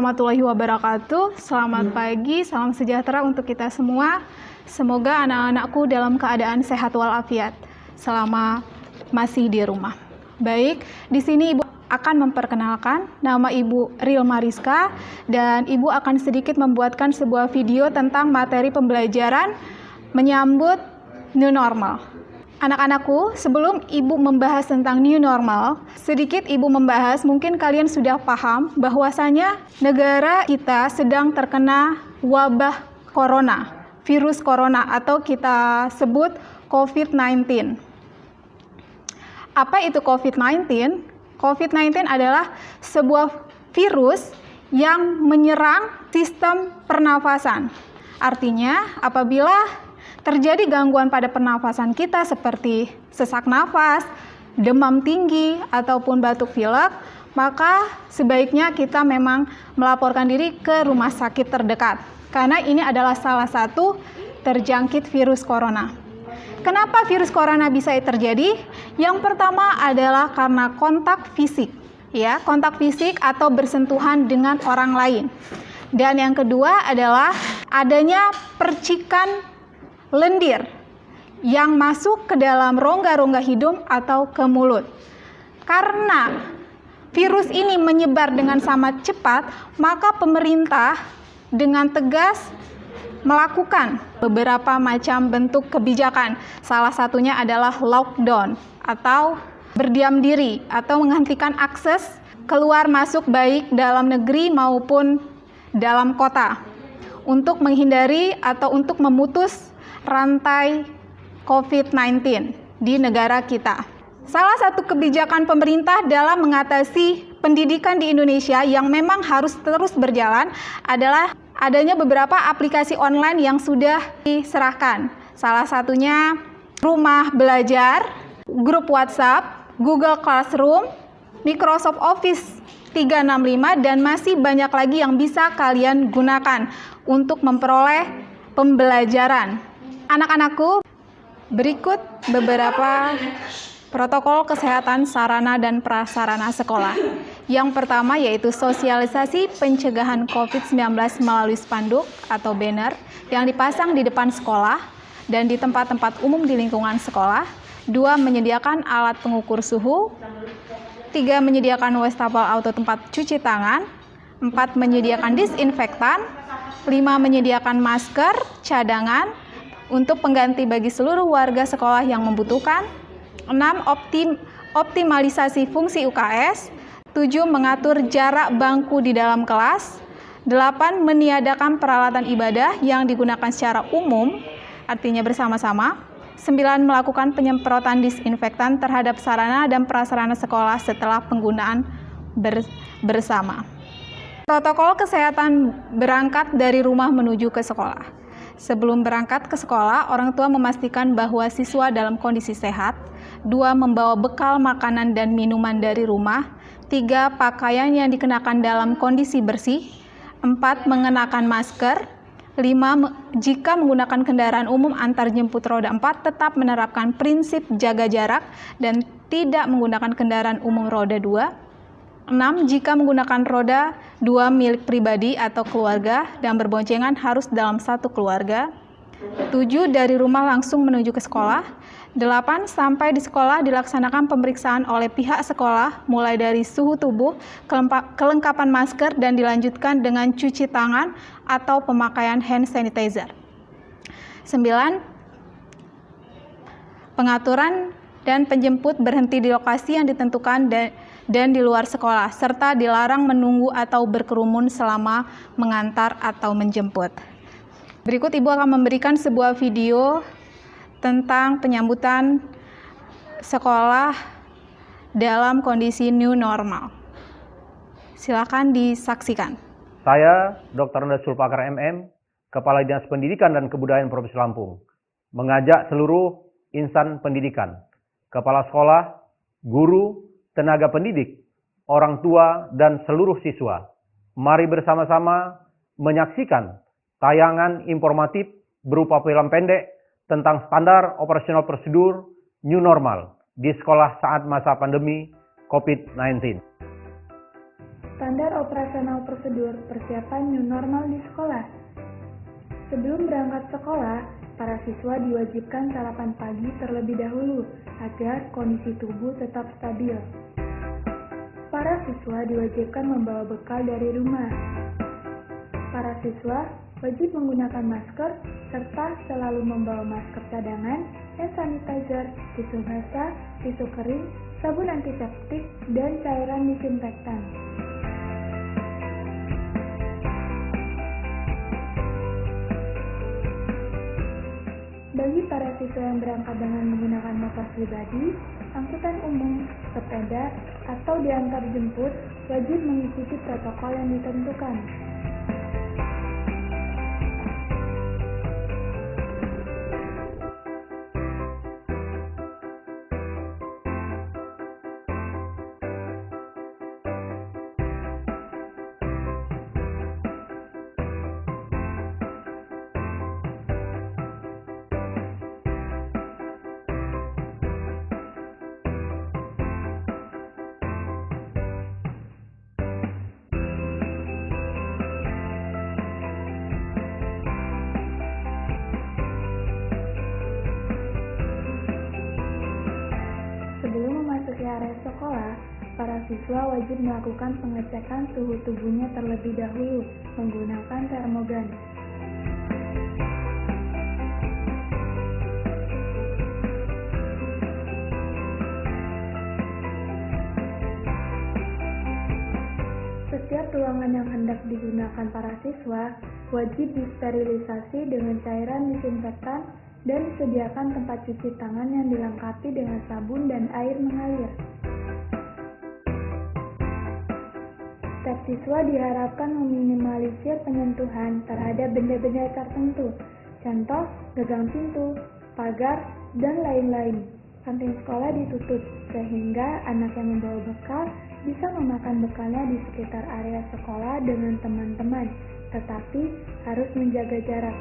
warahmatullahi wabarakatuh. Selamat pagi, salam sejahtera untuk kita semua. Semoga anak-anakku dalam keadaan sehat walafiat selama masih di rumah. Baik, di sini Ibu akan memperkenalkan nama Ibu Ril Mariska dan Ibu akan sedikit membuatkan sebuah video tentang materi pembelajaran menyambut new normal. Anak-anakku, sebelum Ibu membahas tentang new normal, sedikit Ibu membahas, mungkin kalian sudah paham bahwasanya negara kita sedang terkena wabah corona, virus corona atau kita sebut COVID-19. Apa itu COVID-19? COVID-19 adalah sebuah virus yang menyerang sistem pernafasan. Artinya, apabila terjadi gangguan pada pernafasan kita seperti sesak nafas, demam tinggi, ataupun batuk pilek, maka sebaiknya kita memang melaporkan diri ke rumah sakit terdekat. Karena ini adalah salah satu terjangkit virus corona. Kenapa virus corona bisa terjadi? Yang pertama adalah karena kontak fisik, ya, kontak fisik atau bersentuhan dengan orang lain. Dan yang kedua adalah adanya percikan lendir yang masuk ke dalam rongga-rongga hidung atau ke mulut. Karena virus ini menyebar dengan sangat cepat, maka pemerintah dengan tegas melakukan beberapa macam bentuk kebijakan. Salah satunya adalah lockdown atau berdiam diri atau menghentikan akses keluar masuk baik dalam negeri maupun dalam kota untuk menghindari atau untuk memutus rantai COVID-19 di negara kita. Salah satu kebijakan pemerintah dalam mengatasi pendidikan di Indonesia yang memang harus terus berjalan adalah adanya beberapa aplikasi online yang sudah diserahkan. Salah satunya Rumah Belajar, grup WhatsApp, Google Classroom, Microsoft Office 365, dan masih banyak lagi yang bisa kalian gunakan untuk memperoleh pembelajaran. Anak-anakku, berikut beberapa protokol kesehatan sarana dan prasarana sekolah. Yang pertama yaitu sosialisasi pencegahan COVID-19 melalui spanduk atau banner yang dipasang di depan sekolah dan di tempat-tempat umum di lingkungan sekolah. 2. Menyediakan alat pengukur suhu. 3. Menyediakan wastafel auto tempat cuci tangan. 4. Menyediakan disinfektan. 5. Menyediakan masker cadangan untuk pengganti bagi seluruh warga sekolah yang membutuhkan. 6. Optimalisasi fungsi UKS. 7. Mengatur jarak bangku di dalam kelas. 8. Meniadakan peralatan ibadah yang digunakan secara umum, artinya bersama-sama. 9. Melakukan penyemprotan disinfektan terhadap sarana dan prasarana sekolah setelah penggunaan bersama. Protokol kesehatan berangkat dari rumah menuju ke sekolah. Sebelum berangkat ke sekolah, orang tua memastikan bahwa siswa dalam kondisi sehat. 2. Membawa bekal makanan dan minuman dari rumah. 3. Pakaian yang dikenakan dalam kondisi bersih. 4. Mengenakan masker. 5. Jika menggunakan kendaraan umum antar jemput roda 4, tetap menerapkan prinsip jaga jarak dan tidak menggunakan kendaraan umum roda 2. 6. Jika menggunakan roda 2 milik pribadi atau keluarga dan berboncengan harus dalam satu keluarga. 7. Dari rumah langsung menuju ke sekolah. 8. Sampai di sekolah dilaksanakan pemeriksaan oleh pihak sekolah mulai dari suhu tubuh, kelengkapan masker, dan dilanjutkan dengan cuci tangan atau pemakaian hand sanitizer. 9. Pengaturan dan penjemput berhenti di lokasi yang ditentukan dan di luar sekolah, serta dilarang menunggu atau berkerumun selama mengantar atau menjemput. Berikut Ibu akan memberikan sebuah video tentang penyambutan sekolah dalam kondisi new normal. Silakan disaksikan. Saya Dr. Andes Sulpakar MM, Kepala Dinas Pendidikan dan Kebudayaan Provinsi Lampung, mengajak seluruh insan pendidikan, kepala sekolah, guru, tenaga pendidik, orang tua, dan seluruh siswa. Mari bersama-sama menyaksikan tayangan informatif berupa film pendek tentang standar operasional prosedur new normal di sekolah saat masa pandemi COVID-19. Standar operasional prosedur persiapan new normal di sekolah. Sebelum berangkat sekolah, para siswa diwajibkan sarapan pagi terlebih dahulu agar kondisi tubuh tetap stabil. Para siswa diwajibkan membawa bekal dari rumah. Para siswa wajib menggunakan masker serta selalu membawa masker cadangan, hand sanitizer, tisu basah, tisu kering, sabun antiseptik, dan cairan disinfektan. Bagi para siswa yang berangkat dengan menggunakan motor pribadi, angkutan umum, sepeda, atau diantar jemput, wajib mengikuti protokol yang ditentukan. Sebelum memasuki area sekolah, para siswa wajib melakukan pengecekan suhu tubuhnya terlebih dahulu menggunakan termogan. Setiap ruangan yang hendak digunakan para siswa wajib disterilisasi dengan cairan disinfektan dan disediakan tempat cuci tangan yang dilengkapi dengan sabun dan air mengalir. Setiap siswa diharapkan meminimalisir penyentuhan terhadap benda-benda tertentu, contoh gagang pintu, pagar, dan lain-lain. Kantin sekolah ditutup sehingga anak yang membawa bekal bisa memakan bekalnya di sekitar area sekolah dengan teman-teman, tetapi harus menjaga jarak.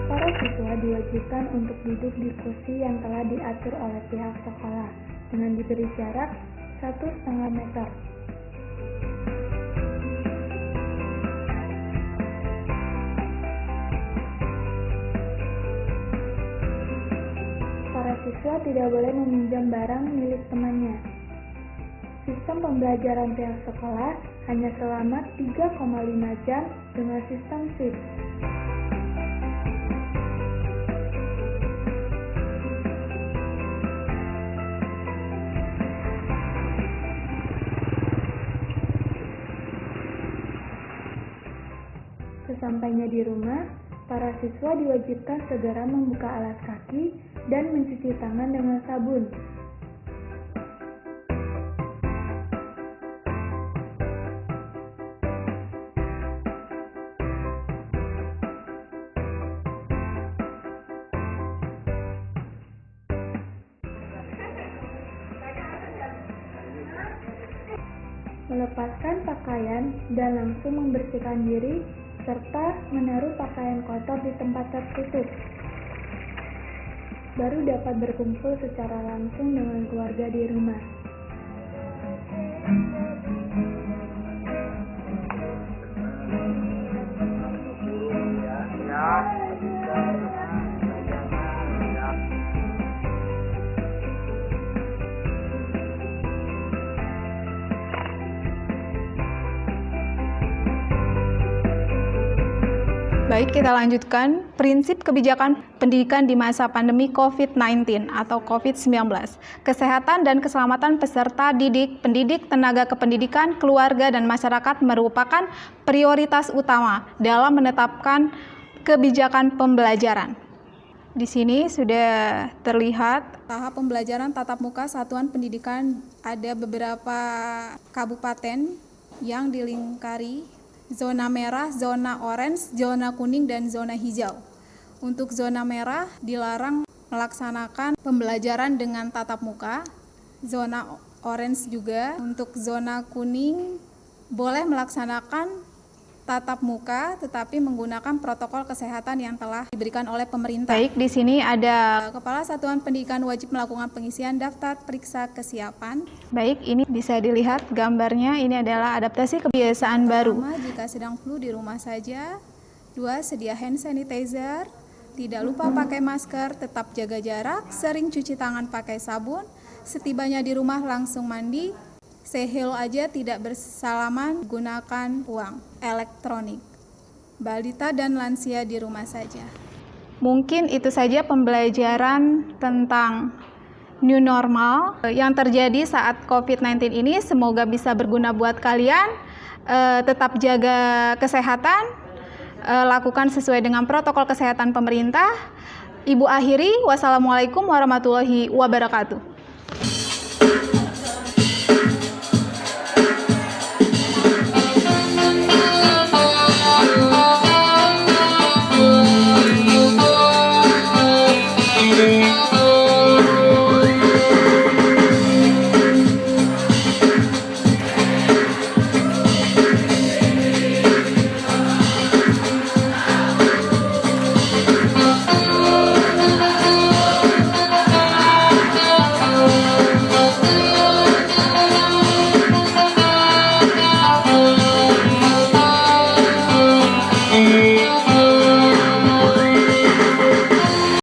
Para siswa diwajibkan untuk duduk di kursi yang telah diatur oleh pihak sekolah dengan diberi jarak 1,5 meter. Para siswa tidak boleh meminjam barang milik temannya. Sistem pembelajaran pihak sekolah hanya selama 3,5 jam dengan sistem shift. Sesampainya di rumah, para siswa diwajibkan segera membuka alas kaki dan mencuci tangan dengan sabun. Melepaskan pakaian dan langsung membersihkan diri serta menaruh pakaian kotor di tempat tertutup. Baru dapat berkumpul secara langsung dengan keluarga di rumah. Baik, kita lanjutkan prinsip kebijakan pendidikan di masa pandemi COVID-19 atau COVID-19. Kesehatan dan keselamatan peserta didik, pendidik, tenaga kependidikan, keluarga, dan masyarakat merupakan prioritas utama dalam menetapkan kebijakan pembelajaran. Di sini sudah terlihat tahap pembelajaran tatap muka satuan pendidikan, ada beberapa kabupaten yang dilingkari zona merah, zona orange, zona kuning, dan zona hijau. Untuk zona merah dilarang melaksanakan pembelajaran dengan tatap muka. Zona orange juga. Untuk zona kuning boleh melaksanakan tatap muka tetapi menggunakan protokol kesehatan yang telah diberikan oleh pemerintah. Baik, di sini ada Kepala Satuan Pendidikan wajib melakukan pengisian daftar periksa kesiapan. Baik, ini bisa dilihat gambarnya, ini adalah adaptasi kebiasaan baru. Pertama, jika sedang flu di rumah saja. 2, sedia hand sanitizer. Tidak lupa pakai masker, tetap jaga jarak, sering cuci tangan pakai sabun. Setibanya di rumah langsung mandi. Say hello aja, tidak bersalaman, gunakan uang elektronik. Balita dan lansia di rumah saja. Mungkin itu saja pembelajaran tentang new normal yang terjadi saat COVID-19 ini. Semoga bisa berguna buat kalian. Tetap jaga kesehatan, lakukan sesuai dengan protokol kesehatan pemerintah. Ibu akhiri, wassalamualaikum warahmatullahi wabarakatuh.